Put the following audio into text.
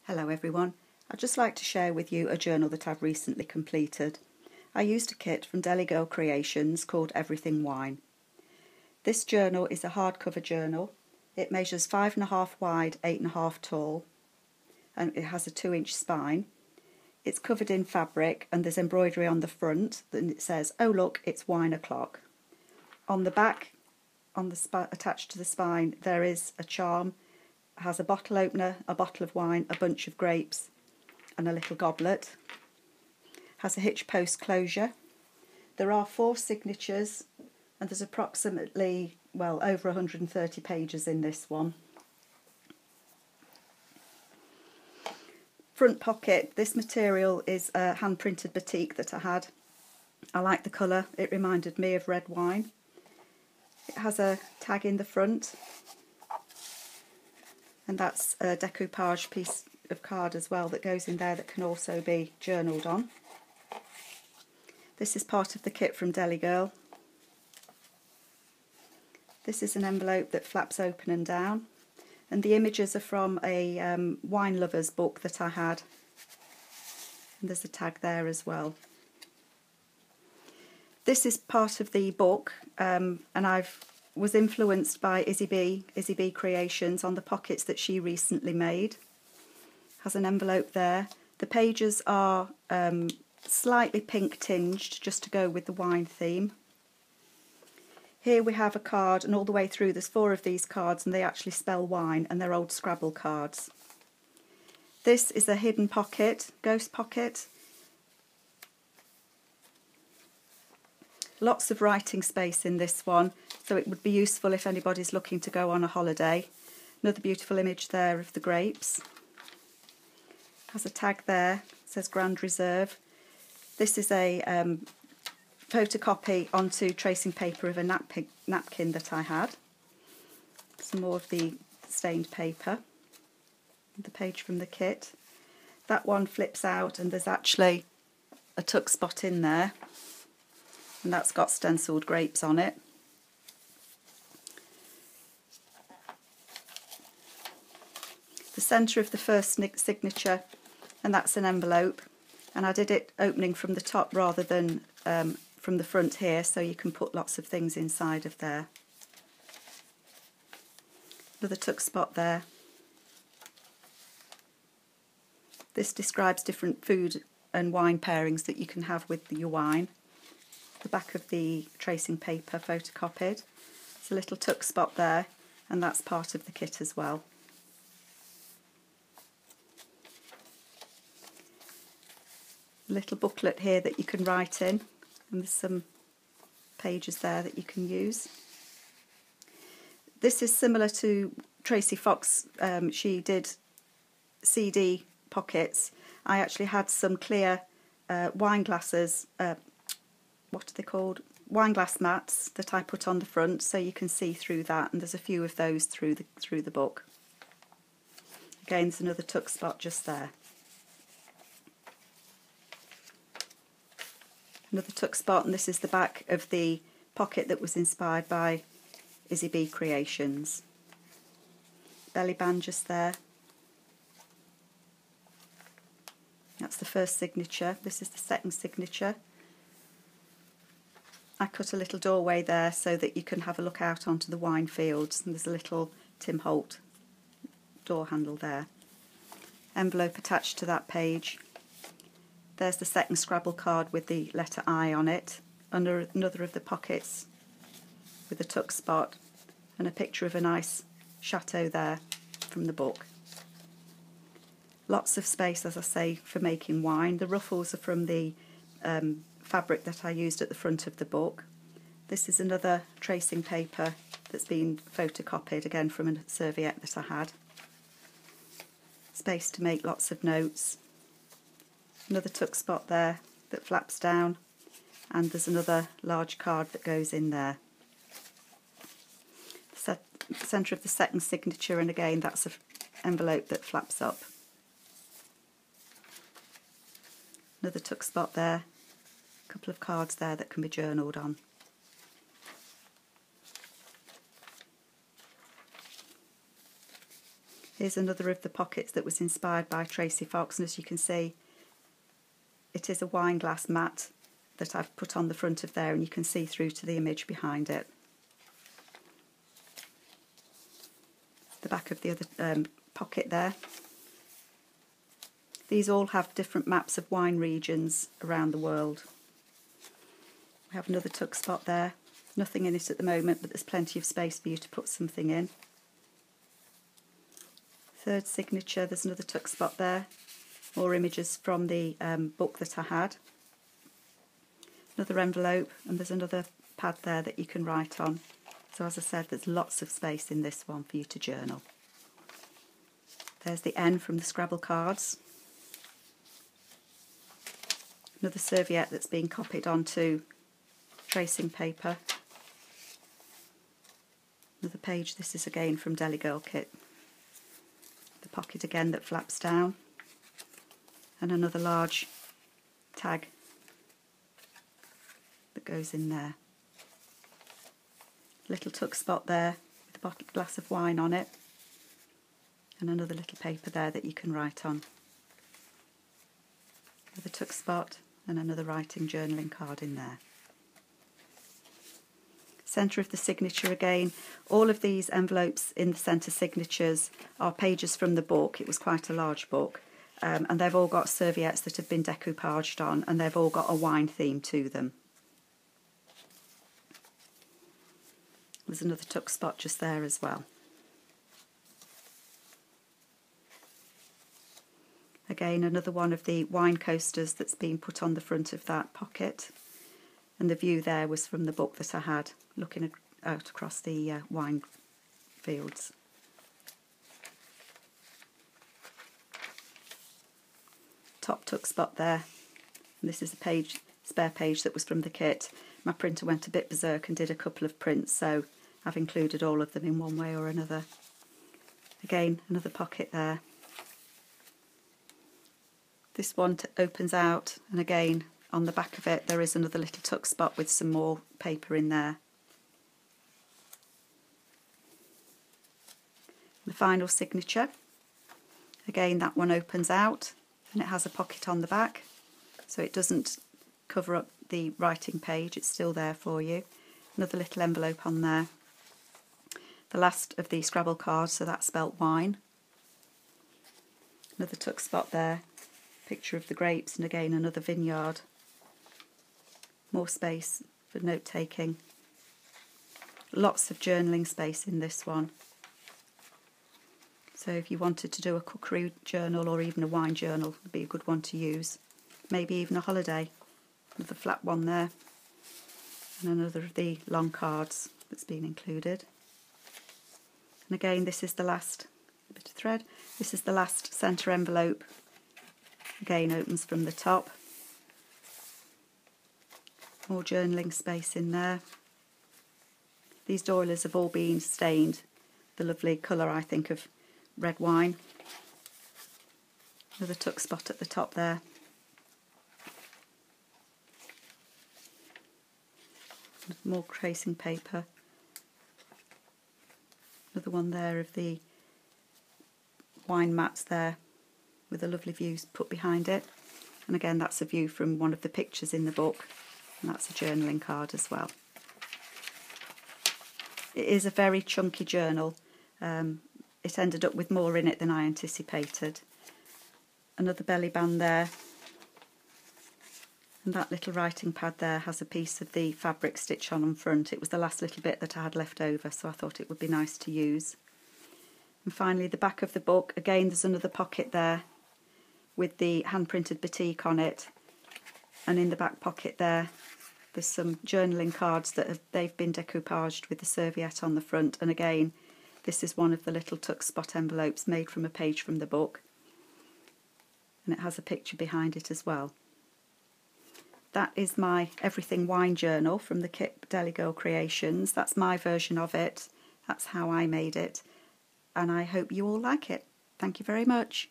Hello everyone, I'd just like to share with you a journal that I've recently completed. I used a kit from Delygirl Creations called Everything Wine. This journal is a hardcover journal. It measures 5.5 wide, 8.5 tall, and it has a 2-inch spine. It's covered in fabric and there's embroidery on the front and it says, "Oh look, it's wine o'clock." On the back, attached to the spine, there is a charm. Has a bottle opener, a bottle of wine, a bunch of grapes and a little goblet. Has a hitch post closure. There are 4 signatures and there's approximately, well, over 130 pages in this one. Front pocket, this material is a hand printed batik that I had. I like the colour, it reminded me of red wine. It has a tag in the front. And that's a decoupage piece of card as well that goes in there that can also be journalled on. This is part of the kit from Delygirl. This is an envelope that flaps open and down. And the images are from a wine lover's book that I had. And there's a tag there as well. This is part of the book and I've was influenced by Izzy B Creations on the pockets that she recently made. Has an envelope there. The pages are slightly pink tinged just to go with the wine theme. Here we have a card, and all the way through there's 4 of these cards and they actually spell wine and they're old Scrabble cards. This is a hidden pocket, ghost pocket. Lots of writing space in this one, so it would be useful if anybody's looking to go on a holiday. Another beautiful image there of the grapes. Has a tag there, it says Grand Reserve. This is a photocopy onto tracing paper of a napkin that I had. Some more of the stained paper. The page from the kit. That one flips out and there's actually a tuck spot in there. And that's got stencilled grapes on it. The centre of the first signature, and that's an envelope, and I did it opening from the top rather than from the front here, so you can put lots of things inside of there. Another tuck spot there. This describes different food and wine pairings that you can have with your wine. The back of the tracing paper photocopied. There's a little tuck spot there, and that's part of the kit as well. A little booklet here that you can write in, and there's some pages there that you can use. This is similar to Tracy Fox. She did CD pockets. I actually had some clear wine glasses, what are they called? Wine glass mats that I put on the front so you can see through that, and there's a few of those through the book. Again, there's another tuck spot just there. Another tuck spot, and this is the back of the pocket that was inspired by Izzy B Creations. Belly band just there. That's the first signature. This is the second signature. I cut a little doorway there so that you can have a look out onto the wine fields, and there's a little Tim Holt door handle there. Envelope attached to that page. There's the second Scrabble card with the letter I on it, under another of the pockets with a tuck spot, and a picture of a nice chateau there from the book. Lots of space, as I say, for making wine. The ruffles are from the fabric that I used at the front of the book. This is another tracing paper that's been photocopied, again from a serviette that I had. Space to make lots of notes. Another tuck spot there that flaps down, and there's another large card that goes in there. The centre of the second signature, and again that's an envelope that flaps up. Another tuck spot there. A couple of cards there that can be journalled on. Here's another of the pockets that was inspired by Tracy Fox, and as you can see, it is a wine glass mat that I've put on the front of there, and you can see through to the image behind it. The back of the other pocket there. These all have different maps of wine regions around the world. We have another tuck spot there. Nothing in it at the moment, but there's plenty of space for you to put something in. Third signature, there's another tuck spot there. More images from the book that I had. Another envelope, and there's another pad there that you can write on. So as I said, there's lots of space in this one for you to journal. There's the N from the Scrabble cards. Another serviette that's been copied onto tracing paper. Another page, this is again from Delygirl kit. The pocket again that flaps down. And another large tag that goes in there. Little tuck spot there with a bottle glass of wine on it. And another little paper there that you can write on. Another tuck spot and another writing journaling card in there. Centre of the signature again. All of these envelopes in the centre signatures are pages from the book. It was quite a large book. And they've all got serviettes that have been decoupaged on, and they've all got a wine theme to them. There's another tuck spot just there as well. Again, another one of the wine coasters that's been put on the front of that pocket. And the view there was from the book that I had, looking out across the wine fields. Top tuck spot there. And this is a spare page that was from the kit. My printer went a bit berserk and did a couple of prints, so I've included all of them in one way or another. Again, another pocket there. This one opens out, and again on the back of it there is another little tuck spot with some more paper in there. The final signature, again that one opens out and it has a pocket on the back, so it doesn't cover up the writing page, it's still there for you. Another little envelope on there. The last of the Scrabble cards, so that's spelt wine. Another tuck spot there. Picture of the grapes, and again another vineyard. More space for note taking. Lots of journaling space in this one. So if you wanted to do a cookery journal or even a wine journal, it'd be a good one to use. Maybe even a holiday. Another flat one there. And another of the long cards that's been included. And again, this is the last bit of thread. This is the last centre envelope. Again, opens from the top. More journaling space in there. These doilies have all been stained the lovely colour, I think, of red wine. Another tuck spot at the top there. More tracing paper. Another one there of the wine mats there, with a lovely view put behind it. And again, that's a view from one of the pictures in the book, and that's a journaling card as well. It is a very chunky journal. It ended up with more in it than I anticipated. Another belly band there, and that little writing pad there has a piece of the fabric stitch on front. It was the last little bit that I had left over, so I thought it would be nice to use. And finally, the back of the book, again there's another pocket there with the hand-printed batik on it, and in the back pocket there's some journaling cards that they've been decoupaged with the serviette on the front, and again this is one of the little tuck spot envelopes made from a page from the book, and it has a picture behind it as well. That is my Everything Wine journal from the kit Delygirl Creations. That's my version of it. That's how I made it, and I hope you all like it. Thank you very much.